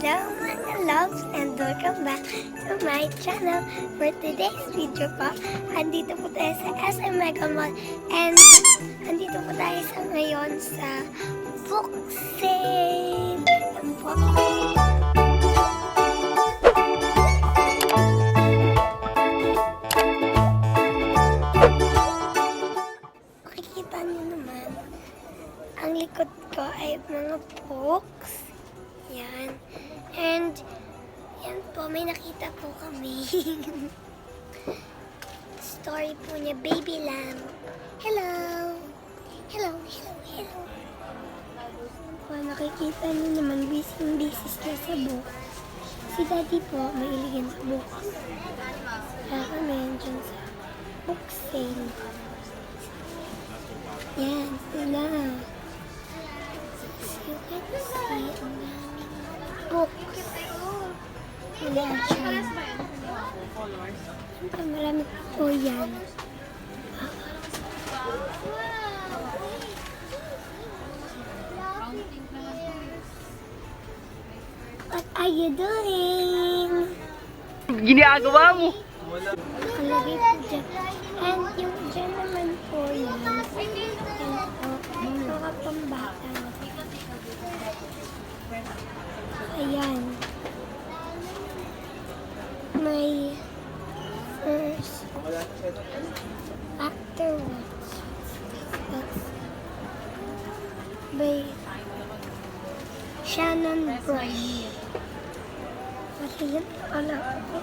Hello mga loves and welcome back to my channel. For today's video po, andito po tayo sa SM Mega Mall and andito po tayo ngayon sa book sale. Yan po. Makikita niyo naman, ang likod ko ay mga books. Yan. And, yan po, may nakita po kami. Story po niya, Baby Lamb. Hello! Hello, hello, hello. Yan po, nakikita niyo naman, busy sila sa book. Si Daddy po, mailigan sa books. Kaya kami, dyan sa book sale. Yan, sila. As you can see, ang daming books. Wala siya. Siyempre, marami po yan. What are you doing? Ginagawa mo! Nakalagay po dyan. And yung dyan naman po yan. Yan po. Mga pambata. Ayan. May first afterwards. That's by Shannon Brush. Kasi yun pala po.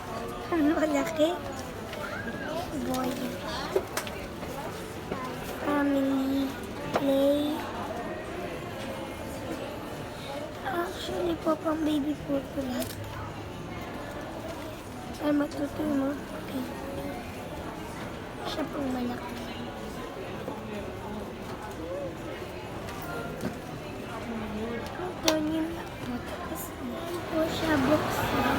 Ang malaki. Boy. Family play. Actually po, pang baby po po lahat. Para matuto yung mga puti. Siya pong malaki. Ito yun po. Tapos po siya buksan.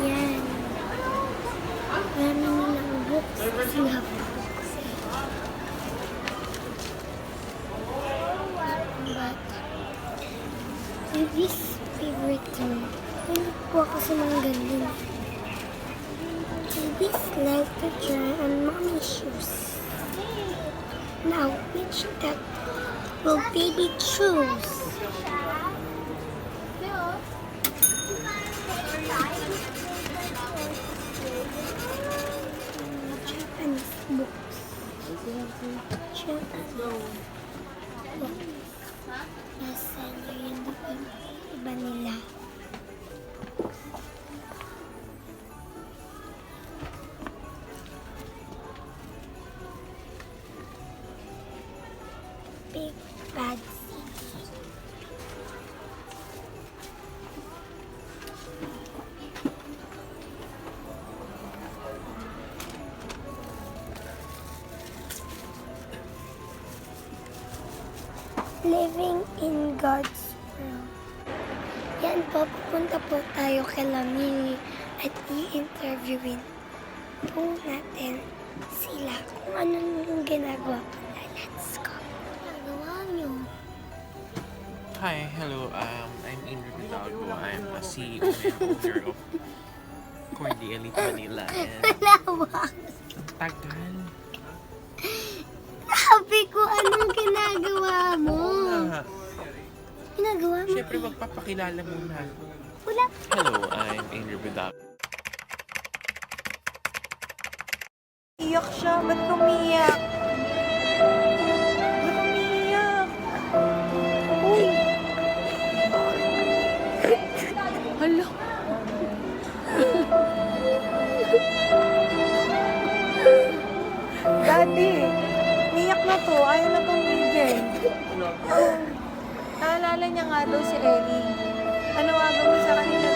Yan. Marami nilang books. Sila books. But, this favorite term. Hindi po ako sa mga ganun. This like to try on mommy shoes. Now, which that will baby choose? Japanese books. Japanese books. Nasa na yun doon. Iba nila. Big Bad City. Living in God's world. Yan po, pupunta po tayo kay Lamili at i-interviewin po natin sila kung ano yung ginagawa po na. Let's go. Ginagawa nyo. Hi, hello. I'm Indra Hidalgo. I'm a CEO and owner of Cordiality Manila. And Malawak. tagal. Sabi ko, anong ginagawa mo? Wala. Ginagawa mo? Siyempre, magpapakilala muna. Wala. Hello, I'm Indra Hidalgo. Iyak siya. Ba't umiyak? Ba't umiyak? Uy! Hala! Daddy! Niyak na to. Ayaw na tumigil. Naalala niya nga daw si Ellie. Ano gagawin sa kanila?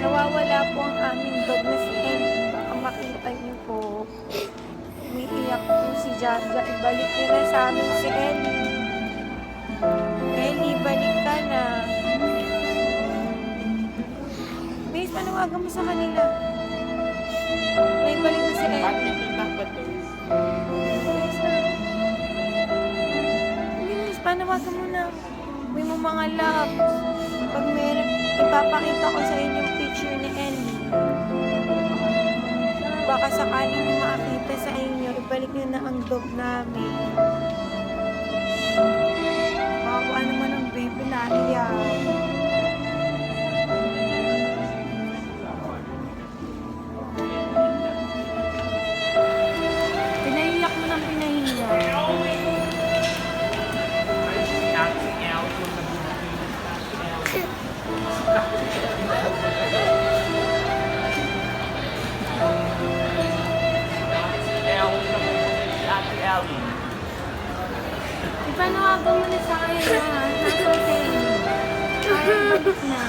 Nawawala po ang aming dog na si Ellie. Baka makita niyo po. Umiiyak Jaja, ibalik niyo na sa amin si Ellie. Ellie, balik ka na. Miss, panawagan mo sa kanila. May balik na si Ellie. Badminton dapat to. Miss, panawagan mo na. May mo mga love. Pag meron, ipapakita ko sa inyo yung picture ni Ellie. Baka sakaling may makakita sa inyo, ibalik niyo na ang dog namin. Kawawa naman ang baby na iyak. Pinahiyak mo ng pinahiyak. Ipanawagan mo na sa akin na nasa sa inyo. Ay, balik na.